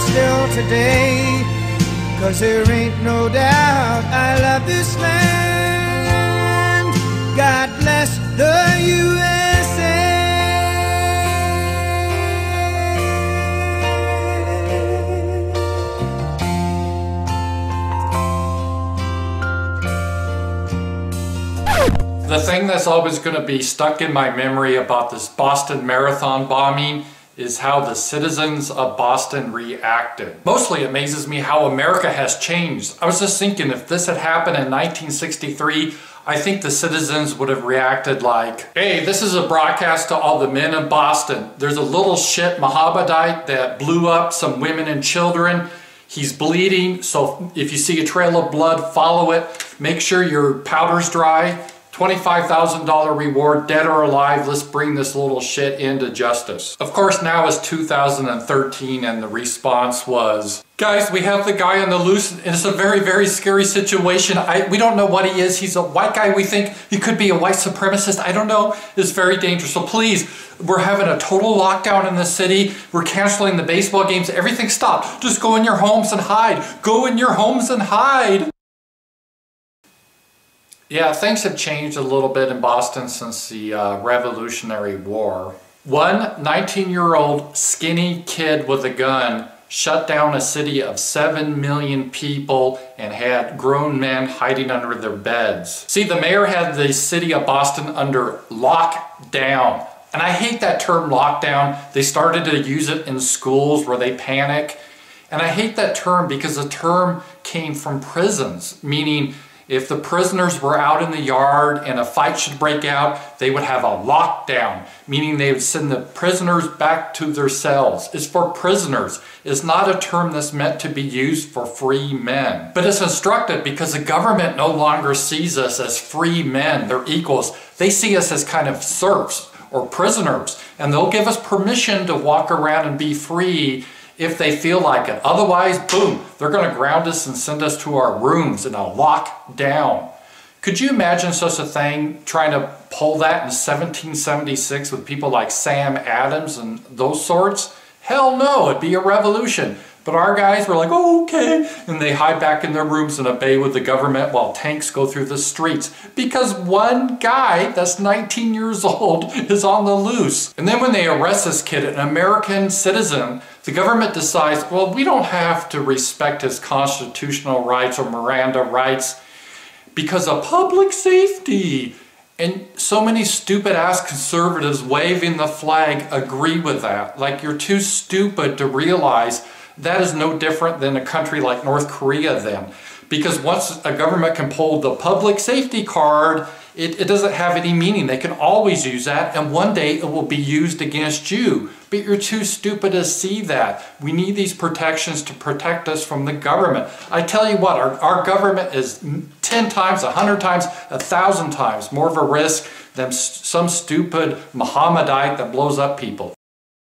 still today, 'cause there ain't no doubt I love this land. God bless the USA. The thing that's always going to be stuck in my memory about this Boston Marathon bombing is how the citizens of Boston reacted. Mostly it amazes me how America has changed. I was just thinking, if this had happened in 1963, I think the citizens would have reacted like, hey, this is a broadcast to all the men in Boston. There's a little shit Mohammedite that blew up some women and children. He's bleeding, so if you see a trail of blood, follow it. Make sure your powder's dry. $25,000 reward, dead or alive. Let's bring this little shit into justice. Of course, now it's 2013 and the response was, guys, we have the guy on the loose and it's a very, very scary situation. We don't know what he is. He's a white guy. We think he could be a white supremacist. I don't know. It's very dangerous. So please, we're having a total lockdown in the city. We're canceling the baseball games. Everything stopped. Just go in your homes and hide. Go in your homes and hide. Yeah, things have changed a little bit in Boston since the Revolutionary War. One 19-year-old skinny kid with a gun shut down a city of 7 million people and had grown men hiding under their beds. See, the mayor had the city of Boston under lockdown. And I hate that term lockdown. They started to use it in schools where they panic. And I hate that term because the term came from prisons, meaning if the prisoners were out in the yard and a fight should break out, they would have a lockdown, meaning they would send the prisoners back to their cells. It's for prisoners. It's not a term that's meant to be used for free men. But it's instructive because the government no longer sees us as free men. They're equals. They see us as kind of serfs or prisoners, and they'll give us permission to walk around and be free if they feel like it. Otherwise, boom, they're going to ground us and send us to our rooms in a lockdown. Could you imagine such a thing, trying to pull that in 1776 with people like Sam Adams and those sorts? Hell no, it'd be a revolution. But our guys were like, oh, okay. And they hide back in their rooms and obey with the government while tanks go through the streets. Because one guy that's 19 years old is on the loose. And then when they arrest this kid, an American citizen, the government decides, well, we don't have to respect his constitutional rights or Miranda rights because of public safety. And so many stupid-ass conservatives waving the flag agree with that. Like, you're too stupid to realize that is no different than a country like North Korea then. Because once a government can pull the public safety card, it doesn't have any meaning. They can always use that, and one day it will be used against you. But you're too stupid to see that. We need these protections to protect us from the government. I tell you what, our government is 10 times, 100 times, 1,000 times more of a risk than some stupid Mohammedite that blows up people.